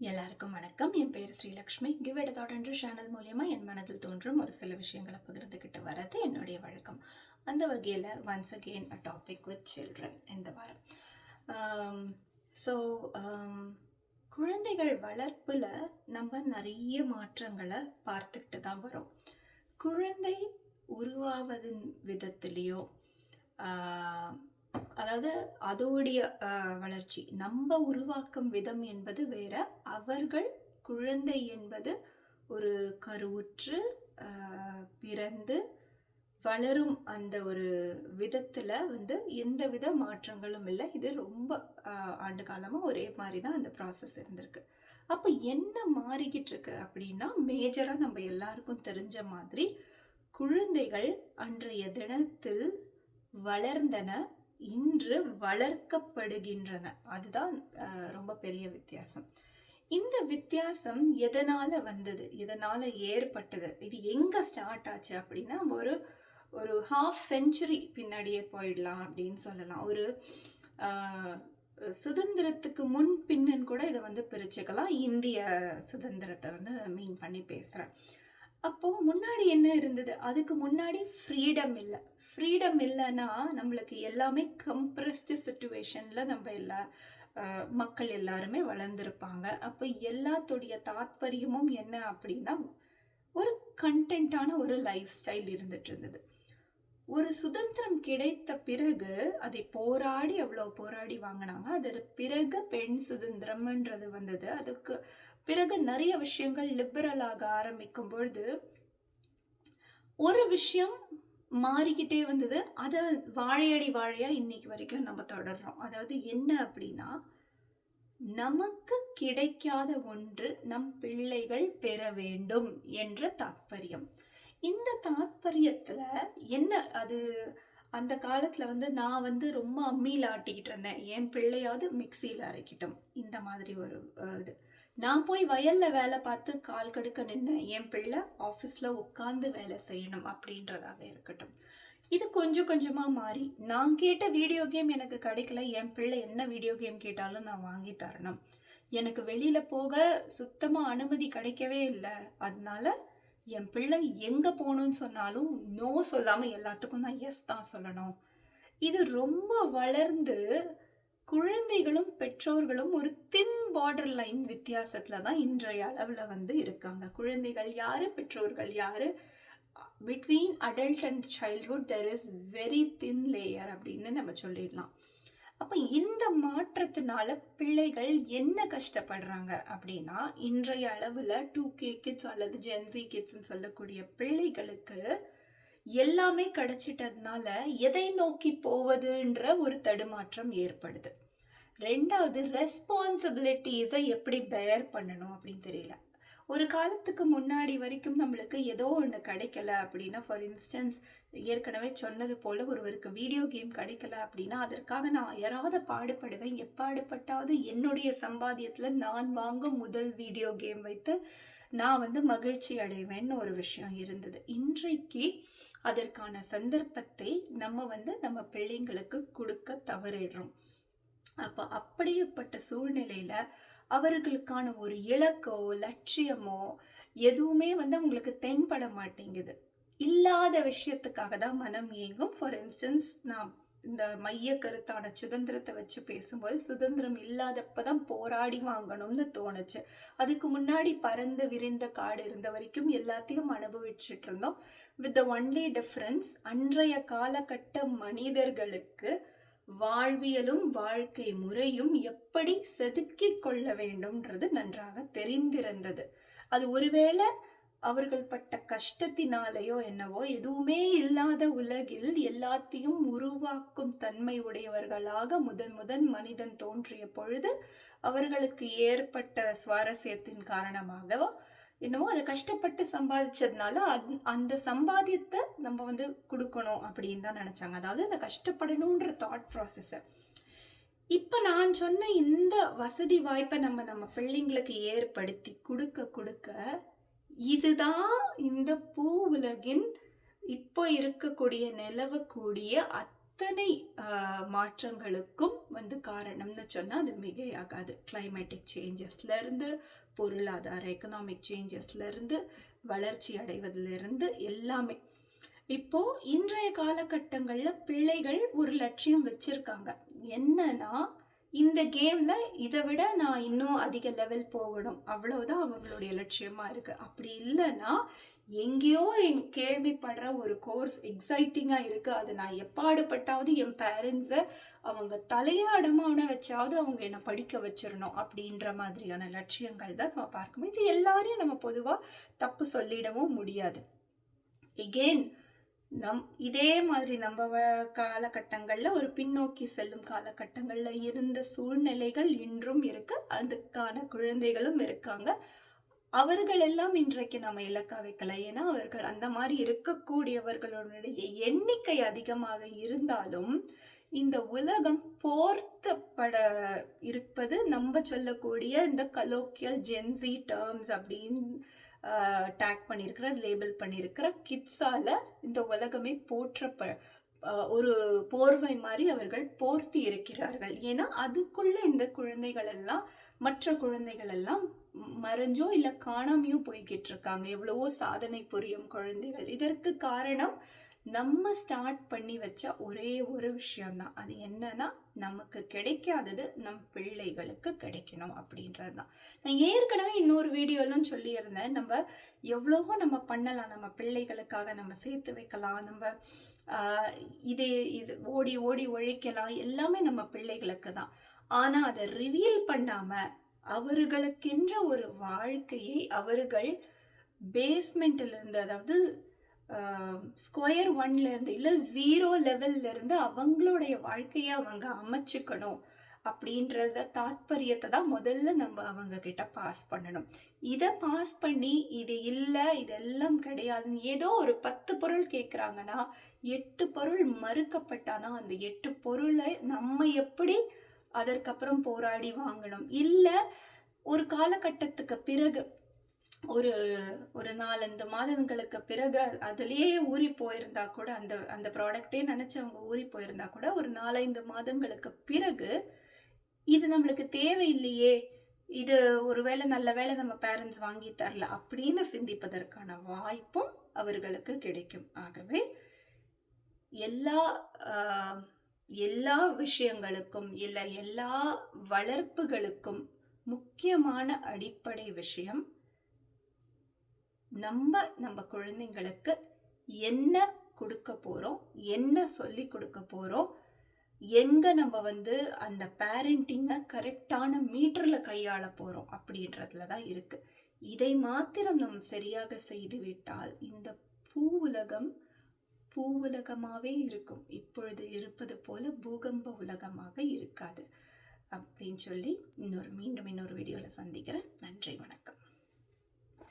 எல்லாருக்கும் வணக்கம். என் பேர் ஸ்ரீலக்ஷ்மி. கிவ் இட் தாட் என்ற சேனல் மூலயமா என் மனதில் தோன்றும் ஒரு சில விஷயங்களை பகிர்ந்துக்கிட்டு வர்றது என்னுடைய வழக்கம். அந்த வகையில் once again a topic with children இந்த வாரம். ஸோ குழந்தைகள் வளர்ப்பில் நம்ம நிறைய மாற்றங்களை பார்த்துக்கிட்டு தான் வரோம். குழந்தை உருவாவதின் விதத்திலேயோ அதாவது அதோடைய வளர்ச்சி நம்ம உருவாக்கும் விதம் என்பது வேற. அவர்கள் குழந்தை என்பது ஒரு கருவுற்று பிறந்து வளரும் அந்த ஒரு விதத்துல எந்த வித மாற்றங்களும் இல்லை. இது ரொம்ப ஆண்டு காலமா ஒரே மாதிரி தான் அந்த ப்ராசஸ் இருந்திருக்கு. அப்ப என்ன மாறிக்கிட்டு இருக்கு அப்படின்னா, மேஜரா நம்ம எல்லாருக்கும் தெரிஞ்ச மாதிரி குழந்தைகள் அன்றைய தினத்தில் வளர்ந்தன, இன்று வளர்க்கப்படுகின்றன. அதுதான் ரொம்ப பெரிய வித்தியாசம். இந்த வித்தியாசம் எதனால வந்தது, எதனால ஏற்பட்டது, இது எங்க ஸ்டார்ட் ஆச்சு அப்படின்னா, ஒரு ஹாஃப் செஞ்சுரி பின்னாடியே போயிடலாம் அப்படின்னு சொல்லலாம். ஒரு சுதந்திரத்துக்கு முன் பின்னன் கூட இதை பிரிச்சுக்கலாம். இந்திய சுதந்திரத்தை மீன் பண்ணி பேசுறேன். அப்போ முன்னாடி என்ன இருந்தது, அதுக்கு முன்னாடி ஃப்ரீடம் இல்லை. ஃப்ரீடம் இல்லைன்னா நம்மளுக்கு எல்லாமே கம்ப்ரெஸ்டு சிச்சுவேஷன்ல நம்ம மக்கள் எல்லாருமே வளர்ந்துருப்பாங்க. அப்போ எல்லாத்துடைய தாத்பரியமும் என்ன அப்படின்னா, ஒரு கண்டென்ட்டான ஒரு லைஃப் ஸ்டைல் இருந்துட்டு இருந்தது. ஒரு சுதந்திரம் கிடைத்த பிறகு அதை போராடி அவ்வளவு போராடி வாங்கினாங்க. அதற்கு பிறகு பெண் சுதந்திரம்ன்றது வந்தது. அதுக்கு பிறகு நிறைய விஷயங்கள் லிபரலாக ஆரம்பிக்கும் பொழுது ஒரு விஷயம் மாறிக்கிட்டே வந்தது. அதை வாழையடி வாழையா இன்னைக்கு வரைக்கும் நம்ம தொடர்றோம். அதாவது என்ன அப்படின்னா, நமக்கு கிடைக்காத ஒன்று நம் பிள்ளைகள் பெற வேண்டும் என்ற தாத்பரியம். இந்த தாத்பரியத்துல என்ன, அது அந்த காலத்துல நான் ரொம்ப அம்மியில ஆட்டிக்கிட்டு இருந்தேன், என் பிள்ளையாவது மிக்சியில அரைக்கிட்டோம், இந்த மாதிரி ஒரு இது. நான் போய் வயல்ல வேலை பார்த்து கால் கடுக்க நின்று என் பிள்ளை ஆஃபீஸ்ல உட்காந்து வேலை செய்யணும் அப்படின்றதாக இருக்கட்டும். இது கொஞ்சம் கொஞ்சமா மாறி, நான் கேட்ட வீடியோ கேம் எனக்கு கிடைக்கல, என் பிள்ளை என்ன வீடியோ கேம் கேட்டாலும் நான் வாங்கி தரணும். எனக்கு வெளியில போக சுத்தமா அனுமதி கிடைக்கவே இல்லை, அதனால என் பிள்ளை எங்க போகணும்னு சொன்னாலும் நோ சொல்லாம எல்லாத்துக்கும் நான் எஸ் தான் சொல்லணும். இது ரொம்ப வளர்ந்து குழந்தைகளும் பெற்றோர்களும் ஒரு தின் பார்டர் லைன் வித்தியாசத்துல தான் இன்றைய அளவுல இருக்காங்க. குழந்தைகள் யாரு, பெற்றோர்கள் யாரு, between adult and childhood there is very thin layer அப்படின்னு நம்ம சொல்லிடலாம். அப்ப இந்த மாற்றத்தினால பிள்ளைகள் என்ன கஷ்டப்படுறாங்க அப்படின்னா, இன்றைய அளவுல 2K கிட்ஸ் அல்லது ஜென்சி கிட்ஸ்ன்னு சொல்லக்கூடிய பிள்ளைகளுக்கு எல்லாமே கிடைச்சிட்டதுனால எதை நோக்கி போவதுன்ற ஒரு தடுமாற்றம் ஏற்படுது. ரெண்டாவது, ரெஸ்பான்சிபிலிட்டிஸை எப்படி பேர் பண்ணணும் அப்படின்னு தெரியல. ஒரு காலத்துக்கு முன்னாடி வரைக்கும் நம்மளுக்கு ஏதோ ஒன்று கிடைக்கல அப்படின்னா, ஃபார் இன்ஸ்டன்ஸ் ஏற்கனவே சொன்னது போல ஒருவருக்கு வீடியோ கேம் கிடைக்கல அப்படின்னா அதற்காக நான் யாராவது பாடுபடுவேன். எப்பாடுபட்டாவது என்னுடைய சம்பாத்தியத்தில் நான் வாங்கும் முதல் வீடியோ கேம் வைத்து நான் மகிழ்ச்சி அடைவேன்னு ஒரு விஷயம் இருந்தது. இன்றைக்கு அதற்கான சந்தர்ப்பத்தை நம்ம பிள்ளைங்களுக்கு கொடுக்க தவறிடுறோம். அப்போ அப்படியேப்பட்ட சூழ்நிலையில அவர்களுக்கான ஒரு இலக்கோ லட்சியமோ எதுவுமே அவங்களுக்கு தென்பட மாட்டேங்குது. இல்லாத விஷயத்துக்காக தான் மனம் இயங்கும். ஃபார் இன்ஸ்டன்ஸ், நான் இந்த மைய கருத்தான சுதந்திரத்தை வச்சு பேசும்போது, சுதந்திரம் இல்லாதப்பதான் போராடி வாங்கணும்னு தோணுச்சு. அதுக்கு முன்னாடி பறந்து விரிந்த காடு இருந்த வரைக்கும் எல்லாத்தையும் அனுபவிச்சுட்டு இருந்தோம். வித் த ஒன்லி டிஃபரன்ஸ், அன்றைய காலகட்ட மனிதர்களுக்கு வாழ்வியலும் வாழ்க்கை முறையும் எப்படி செதுக்கிக் கொள்ள வேண்டும்ன்றது நன்றாக தெரிந்திருந்தது. அது ஒருவேளை அவர்கள் பட்ட கஷ்டத்தினாலேயோ என்னவோ, எதுவுமே இல்லாத உலகில் எல்லாத்தையும் உருவாக்கும் தன்மை உடையவர்களாக முதன் மனிதன் தோன்றிய பொழுது அவர்களுக்கு ஏற்பட்ட சுவாரஸ்யத்தின் காரணமாகவோ என்னவோ அதை கஷ்டப்பட்டு சம்பாதிச்சதுனால அந்த சம்பாத்தியத்தை நம்ம கொடுக்கணும் அப்படின்னு தான் நினைச்சாங்க. அதாவது அந்த கஷ்டப்படணுன்ற தாட் ப்ராசஸ். இப்ப நான் சொன்ன இந்த வசதி வாய்ப்பை நம்ம பிள்ளைங்களுக்கு ஏற்படுத்தி கொடுக்க இதுதான் இந்த பூ உலகின் இப்போ இருக்கக்கூடிய நிலவக்கூடிய அத்தனை மாற்றங்களுக்கும் வந்து காரணம்னு சொன்னால் அது மிகையாகாது. கிளைமேட்டிக் சேஞ்சஸ்லேருந்து, பொருளாதார எக்கனாமிக் சேஞ்சஸ்லேருந்து, வளர்ச்சி அடைவதிலிருந்து எல்லாமே. இப்போ இன்றைய காலகட்டங்களில் பிள்ளைகள் ஒரு லட்சியம் வச்சிருக்காங்க. என்னன்னா, இந்த கேம்ல இதை விட நான் இன்னும் அதிக லெவல் போகணும், அவ்வளவுதான் அவங்களுடைய லட்சியமா இருக்கு. அப்படி இல்லைன்னா எங்கேயோ கேள்விப்படுற ஒரு கோர்ஸ் எக்ஸைட்டிங்கா இருக்கு, அது நான் எப்பாடுபட்டாவது என் பேரண்ட்ஸை அவங்க தலையாடமான வச்சாவது அவங்க என்னை படிக்க வச்சிடணும் அப்படின்ற மாதிரியான லட்சியங்கள் தான் நம்ம பார்க்கணும். இது எல்லாரையும் நம்ம பொதுவா தப்பு சொல்லிடவும் முடியாது. எகெயின் இதே மாதிரி நம்ம காலகட்டங்களில் ஒரு பின்னோக்கி செல்லும் காலகட்டங்களில் இருந்த சூழ்நிலைகள் இன்றும் இருக்கு. அதுக்கான குழந்தைகளும் இருக்காங்க. அவர்கள் எல்லாம் இன்றைக்கு நம்ம இலக்கா வைக்கல. ஏன்னா அவர்கள் அந்த மாதிரி இருக்கக்கூடியவர்களுடைய எண்ணிக்கை அதிகமாக இருந்தாலும் இந்த உலகம் போர்த்தப்பட இருப்பது நம்ம சொல்லக்கூடிய இந்த கலோக்கியல் ஜென்சி டேர்ம்ஸ் அப்படின்னு டேக் பண்ணியிருக்கிற, லேபிள் பண்ணியிருக்கிற கிட்ஸால இந்த உலகமே ஒரு போர்வை மாதிரி அவர்கள் போர்த்தி இருக்கிறார்கள். ஏன்னா அதுக்குள்ள இந்த குழந்தைகள் எல்லாம், மற்ற குழந்தைகள் எல்லாம் மறைஞ்சோ இல்லை காணாமையோ போய்கிட்டு இருக்காங்க. எவ்வளவோ சாதனை புரியும் குழந்தைகள். இதற்கு காரணம் நம்ம ஸ்டார்ட் பண்ணி வச்ச ஒரே ஒரு விஷயம்தான். அது என்னன்னா, நமக்கு கிடைக்காதது நம் பிள்ளைகளுக்கு கிடைக்கணும் அப்படின்றது தான். நான் ஏற்கனவே இன்னொரு வீடியோலாம் சொல்லியிருந்தேன், நம்ம எவ்வளவோ நம்ம பண்ணலாம், நம்ம பிள்ளைகளுக்காக நம்ம சேர்த்து வைக்கலாம், நம்ம இது ஓடி ஓடி உழைக்கலாம், எல்லாமே நம்ம பிள்ளைகளுக்கு தான். ஆனால் அதை ரிவீல் பண்ணாமல் அவர்களுக்கென்ற ஒரு வாழ்க்கையை அவர்கள் பேஸ்மெண்ட்டில் இருந்து, அதாவது ஸ்கொயர் 1ல இருந்து இல்லை 0 லெவல்ல இருந்து அவங்களுடைய வாழ்க்கையை அவங்க அமைச்சுக்கணும் அப்படின்றத தாத்பரியத்தை தான் முதல்ல நம்ம அவங்க கிட்ட பாஸ் பண்ணணும். இதை பாஸ் பண்ணி இது இல்லை, இதெல்லாம் கிடையாதுன்னு ஏதோ ஒரு 10 பொருள் கேட்குறாங்கன்னா 8 பொருள் மறுக்கப்பட்டாதான் அந்த 8 பொருளை நம்ம எப்படி அதற்கப்புறம் போராடி வாங்கணும். இல்லை ஒரு காலகட்டத்துக்கு பிறகு ஒரு 4-5 மாதங்களுக்கு பிறகு அதுலேயே ஊறி போயிருந்தா கூட, அந்த ப்ராடக்டே நினச்சவங்க ஊறி போயிருந்தா கூட, ஒரு 4-5 மாதங்களுக்கு பிறகு இது நம்மளுக்கு தேவையில்லையே, இது ஒருவேளை நல்ல வேளை நம்ம பேரண்ட்ஸ் வாங்கி தரல அப்படின்னு சிந்திப்பதற்கான வாய்ப்பும் அவர்களுக்கு கிடைக்கும். ஆகவே எல்லா விஷயங்களுக்கும் இல்லை எல்லா வளர்ப்புகளுக்கும் முக்கியமான அடிப்படை விஷயம், நம்ம குழந்தைங்களுக்கு என்ன கொடுக்க போறோம், என்ன சொல்லி கொடுக்க போறோம், எங்க நம்ம வந்து அந்த பேரண்டிங்கை கரெக்டான மீட்டர்ல கையாள போறோம் அப்படின்றதுல தான் இருக்கு. இதை மாத்திரம் நாம் சரியாக செய்து விட்டால் இந்த பூவுலகமாவே இருக்கும். இப்பொழுது இருப்பது போல பூகம்ப உலகமாக இருக்காது அப்படின்னு சொல்லி மீண்டும் இன்னொரு வீடியோல சந்திக்கிறேன். நன்றி, வணக்கம்.